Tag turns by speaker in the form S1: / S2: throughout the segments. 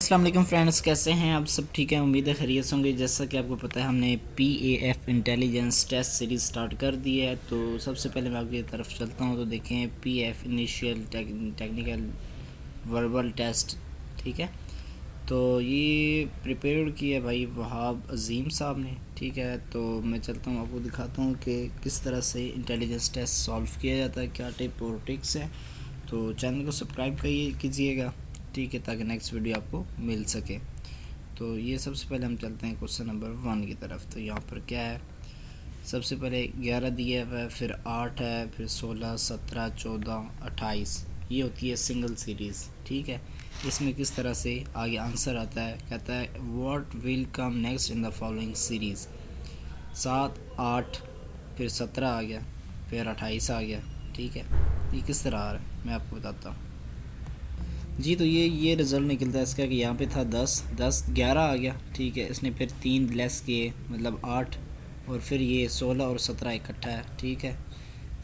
S1: अस्सलाम वालेकुम फ्रेंड्स, कैसे हैं आप सब? ठीक है, उम्मीद है खैरियत से होंगे। जैसा कि आपको पता है हमने PAF intelligence test series start कर दी है। तो सबसे पहले मैं आपकी तरफ चलता हूं तो देखें PAF initial technical verbal test. ठीक है, तो ये प्रिपेयर किया भाई वहाब अजीम साहब ने। ठीक है, तो मैं चलता हूँ आपको दिखाता हूँ कि किस तरह से इंटेलिजेंस टेस्ट सॉल्व किया जाता है, क्या टिप और ट्रिक्स है। तो चैनल को सब्सक्राइब कीजिएगा, ठीक है, ताकि नेक्स्ट वीडियो आपको मिल सके। तो ये सबसे पहले हम चलते हैं क्वेश्चन नंबर 1 की तरफ। तो यहाँ पर क्या है, सबसे पहले 11 दिया हुआ है, फिर 8 है, फिर 16, 17, 14, 28। ये होती है सिंगल सीरीज़। ठीक है, इसमें किस तरह से आगे आंसर आता है, कहता है what will come next in the following series. 7, 8, फिर 17 आ गया, फिर 28 आ गया। ठीक है, ये किस तरह आ रहा है मैं आपको बताता हूँ जी। तो ये रिज़ल्ट निकलता है इसका कि यहाँ पे था 10, 10, 11 आ गया। ठीक है, इसने फिर 3 लेस किए, मतलब 8, और फिर ये 16 और 17 इकट्ठा है। ठीक है,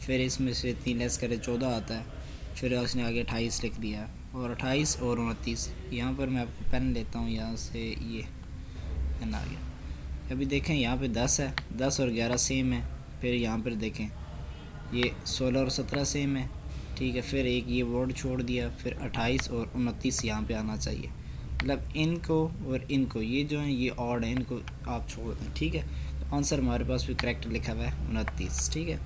S1: फिर इसमें से 3 लेस करे 14 आता है, फिर उसने आगे 28 लिख दिया, और 28 और 29। यहाँ पर मैं आपको पेन लेता हूँ, यहाँ से ये पेन आ गया। अभी देखें यहाँ पे 10 है, 10 और 11 सेम है। फिर यहाँ पर देखें ये 16 और 17 सेम है। ठीक है, फिर एक ये वर्ड छोड़ दिया, फिर 28 और 29 यहाँ पे आना चाहिए। मतलब इनको और इनको, ये जो है ये ऑड है, इनको आप छोड़ दें। ठीक है, तो आंसर हमारे पास भी करेक्ट लिखा हुआ है 29। ठीक है,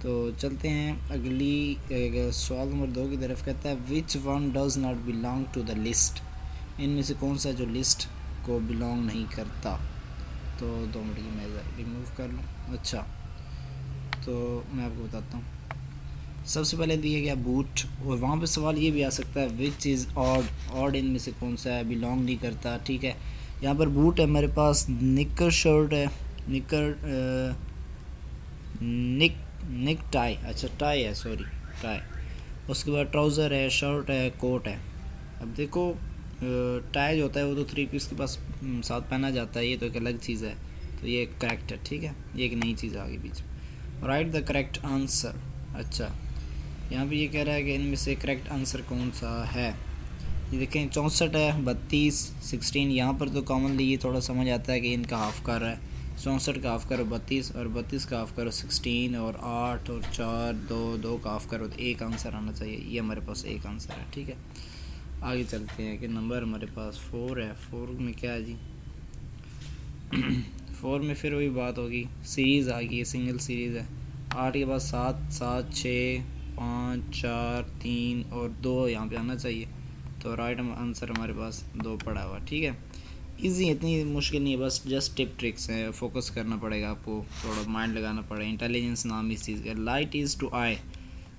S1: तो चलते हैं अगली सवाल नंबर 2 की तरफ। कहता है which one does not belong to the list. इनमें से कौन सा जो लिस्ट को बिलोंग नहीं करता। तो 2 मिनट की मैं रिमूव कर लूँ। अच्छा, तो मैं आपको बताता हूँ। सबसे पहले दिया गया बूट, और वहाँ पे सवाल ये भी आ सकता है विच इज़ ऑड। ऑड इनमें से कौन सा है, बिलोंग नहीं करता। ठीक है, यहाँ पर बूट है मेरे पास, निकर शर्ट है, निकर निक टाई, अच्छा टाई है, सॉरी टाई। उसके बाद ट्राउज़र है, शर्ट है, कोट है। अब देखो टाई जो होता है वो तो 3 पीस के पास साथ पहना जाता है, ये तो एक अलग चीज़ है। तो ये करेक्ट है। ठीक है, ये एक नई चीज़ आ गई बीच में। Right the correct answer. अच्छा, यहाँ पे ये कह रहा है कि इनमें से करेक्ट आंसर कौन सा है। ये देखें 64 है, 32, 16। यहाँ पर तो कॉमनली ये थोड़ा समझ आता है कि इनका हाफ कर रहा है। 64 का हाफ करो 32, और 32 का हाफ करो 16, और 8 और 4, 2, 2 का हाफ करो, तो एक आंसर आना चाहिए। ये हमारे पास एक आंसर है। ठीक है, आगे चलते हैं कि नंबर हमारे पास 4 है। 4 में क्या है जी 4 में फिर वही बात होगी, सीरीज़ आ गई है, सिंगल सीरीज़ है। 8 के बाद 7, 7, 6, 5, 4, 3 और 2 यहाँ पे आना चाहिए। तो राइट आंसर हमारे पास 2 पड़ा हुआ। ठीक है, इजी, इतनी मुश्किल नहीं है, बस जस्ट टिप ट्रिक्स है। फोकस करना पड़ेगा आपको, थोड़ा माइंड लगाना पड़ेगा। इंटेलिजेंस नाम इस चीज़ का। Light is to eye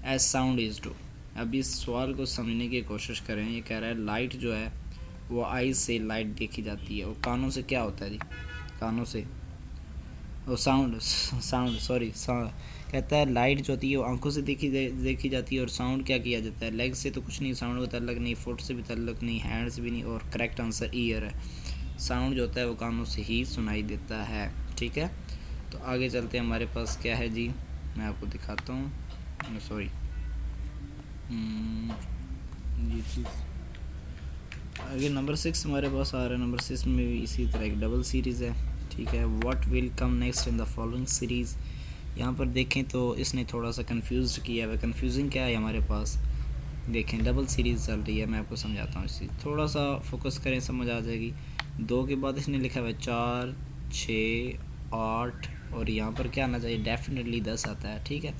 S1: as sound is to. अब इस सवाल को समझने की कोशिश करें। ये कह रहा है लाइट जो है वो आई से लाइट देखी जाती है, और कानों से क्या होता है जी, कानों से वो साउंड सॉरी कहता है लाइट जो होती है वो आंखों से देखी जाती है, और साउंड क्या किया जाता है, लेग से तो कुछ नहीं, साउंड का तल्लक नहीं, फुट से भी तल्लक नहीं, हैंड से भी नहीं, और करेक्ट आंसर ईयर है। साउंड जो होता है वो कानों से ही सुनाई देता है। ठीक है, तो आगे चलते हैं। हमारे पास क्या है जी, मैं आपको दिखाता हूँ। सॉरी, ये चीज़ आगे नंबर 6 हमारे पास आ रहा है। नंबर 6 में भी इसी तरह एक डबल सीरीज़ है। ठीक है, what will come next in the following series. यहाँ पर देखें तो इसने थोड़ा सा कंफ्यूज किया है। कंफ्यूजिंग क्या है हमारे पास, देखें डबल सीरीज़ चल रही है। मैं आपको समझाता हूँ, इसी थोड़ा सा फोकस करें, समझ आ जाएगी। 2 के बाद इसने लिखा हुआ है 4, 6, 8, और यहाँ पर क्या आना चाहिए, डेफिनेटली 10 आता है। ठीक है,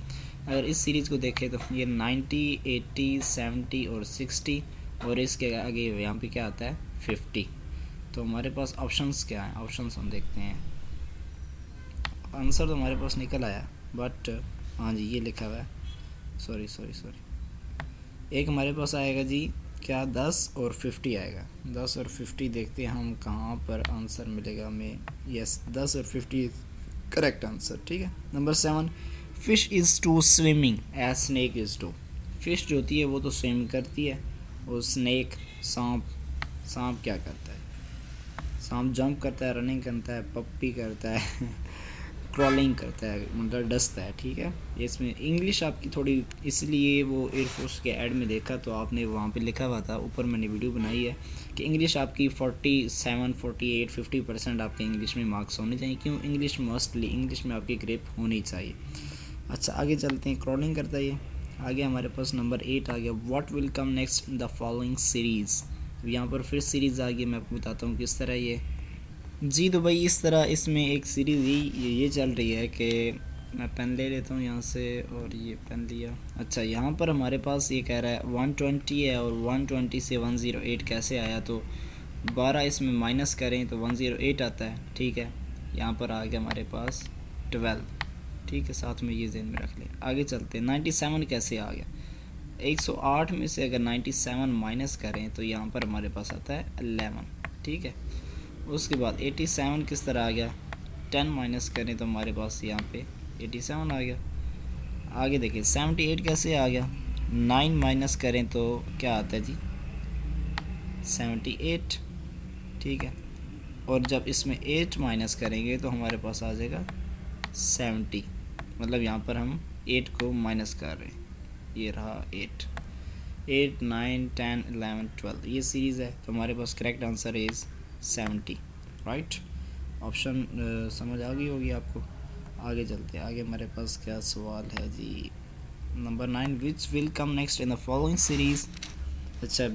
S1: अगर इस सीरीज़ को देखें तो ये 90, 80, 70 और 60, और इसके आगे यहाँ पे क्या आता है 50। तो हमारे पास ऑप्शंस क्या हैं, ऑप्शंस हम देखते हैं। आंसर तो हमारे पास निकल आया, बट हाँ जी ये लिखा हुआ है, सॉरी, एक हमारे पास आएगा जी क्या 10 और 50 आएगा। 10 और 50 देखते हैं हम कहाँ पर आंसर मिलेगा हमें। यस, 10 और 50 करेक्ट आंसर। ठीक है, number 7, fish is to swimming as snake is to. Fish जो होती है वो तो स्विम करती है, और स्नेक सांप क्या करता है, सांप जंप करता है, रनिंग करता है, पप्पी करता है क्रॉलिंग करता है, मतलब डसता है, ठीक है। इसमें इंग्लिश आपकी थोड़ी, इसलिए वो एयरफोर्स के ऐड में देखा तो आपने वहाँ पे लिखा हुआ था, ऊपर मैंने वीडियो बनाई है कि इंग्लिश आपकी 47, 48, 50% आपके इंग्लिश में मार्क्स होने चाहिए। क्यों? इंग्लिश मोस्टली, इंग्लिश में आपकी ग्रिप होनी चाहिए। अच्छा आगे चलते हैं, क्रॉलिंग करता है ये। आगे हमारे पास नंबर 8 आ गया, what will come next in the following series. यहाँ पर फिर सीरीज़ आ गई, मैं आपको बताता हूँ किस तरह ये। जी तो भाई इस तरह इसमें एक सीरीज़ ये चल रही है कि मैं पेन ले लेता हूँ यहाँ से, और ये पेन लिया। अच्छा यहाँ पर हमारे पास ये कह रहा है 120 है, और 120 से 108 कैसे आया, तो 12 इसमें माइनस करें तो 108 आता है, ठीक है। यहाँ पर आ गया हमारे पास 12, ठीक है, साथ में ये ज़हन में रख लें। आगे चलते हैं, 97 कैसे आ गया। 108 में से अगर 97 माइनस करें तो यहाँ पर हमारे पास आता है 11, ठीक है। उसके बाद 87 किस तरह आ गया, 10 माइनस करें तो हमारे पास यहाँ पे 87 आ गया। आगे देखिए 78 कैसे आ गया, 9 माइनस करें तो क्या आता है जी, 78, ठीक है। और जब इसमें 8 माइनस करेंगे तो हमारे पास आ जाएगा 70, मतलब यहाँ पर हम 8 को माइनस कर रहे हैं, ये रहा 8, 9, 10, 11, 12, ये सीरीज़ है। तो हमारे पास correct answer is 70, right. Option समझ आ गई होगी आपको। आगे चलते हैं, आगे हमारे पास क्या सवाल है जी, number 9, which will come next in the following series. अच्छा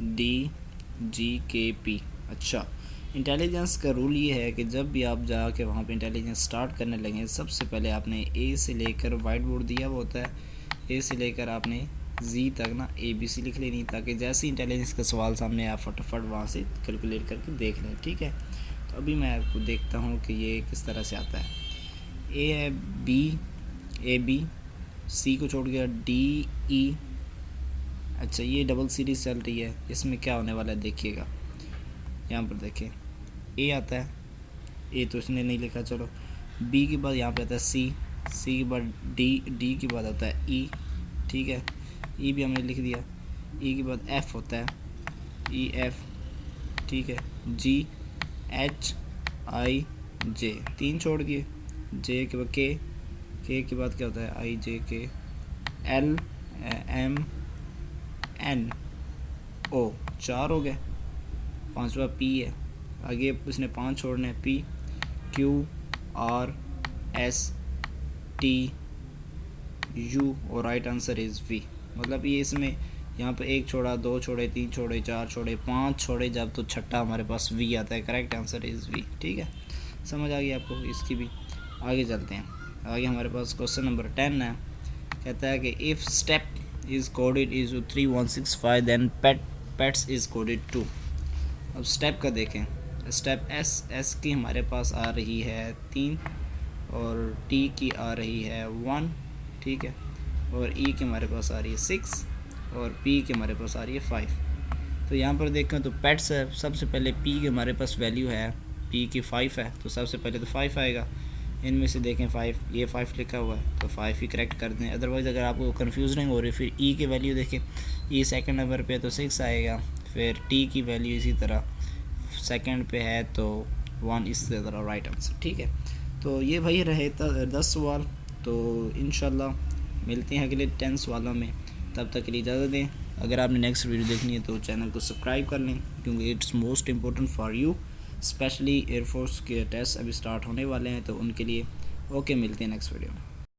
S1: BDGKP। अच्छा इंटेलिजेंस का रूल ये है कि जब भी आप जाके वहाँ पे इंटेलिजेंस स्टार्ट करने लगे, सबसे पहले आपने ए से लेकर, वाइट बोर्ड दिया हुआ होता है, ए से लेकर आपने जी तक ना ABC लिख लेनी, ताकि जैसे इंटेलिजेंस का सवाल सामने आप फटाफट वहाँ से कैलकुलेट करके देख लें, ठीक है। तो अभी मैं आपको देखता हूँ कि ये किस तरह से आता है। ए है AB, C को छोड़ गया DE। अच्छा ये डबल सीरीज़ चल रही है, इसमें क्या होने वाला है देखिएगा, यहाँ पर देखें A आता है, A तो इसने नहीं लिखा, चलो B के बाद यहाँ पे आता है C के बाद D के बाद आता है E, ठीक है, E भी हमने लिख दिया। E के बाद F होता है, EF, ठीक है, GHIJ, 3 छोड़ दिए। J के बाद K के बाद क्या होता है, IJK, LMNO, 4 हो गए। 5वां P है, आगे उसने 5 छोड़ने हैं, PQRSTU, और राइट आंसर इज़ V। मतलब ये इसमें यहाँ पे 1 छोड़ा, 2 छोड़े, 3 छोड़े, 4 छोड़े, 5 छोड़े, जब तो छठा हमारे पास V आता है, करेक्ट आंसर इज़ V, ठीक है। समझ आ गई आपको इसकी भी। आगे चलते हैं, आगे हमारे पास क्वेश्चन नंबर 10 है, कहता है कि if step is coded is 3165 then pets is coded 2। अब स्टेप का देखें, स्टेप S की हमारे पास आ रही है 3, और T की आ रही है 1, ठीक है, और E की हमारे पास आ रही है 6, और P की हमारे पास आ रही है 5। तो यहाँ पर देखें तो पेट्स है, सबसे पहले P की हमारे पास वैल्यू है, P की 5 है, तो सबसे पहले तो 5 आएगा। इनमें से देखें 5, ये 5 लिखा हुआ है तो 5 ही करेक्ट कर दें। अदरवाइज़ अगर आपको कन्फ्यूजनिंग हो रही फिर E की वैल्यू देखें, E सेकंड नंबर पे तो 6 आएगा, फिर T की वैल्यू इसी तरह सेकंड पे है तो 1, इस तरह राइट आंसर, ठीक है। तो ये भाई रहे 10 सवाल, तो इंशाल्लाह मिलते हैं अगले 10 सवालों में, तब तक के लिए इजाज़त दें। अगर आपने नेक्स्ट वीडियो देखनी है तो चैनल को सब्सक्राइब कर लें, क्योंकि it's most important for you, specially air force के टेस्ट अभी स्टार्ट होने वाले हैं तो उनके लिए। ओके, मिलते हैं नेक्स्ट वीडियो में।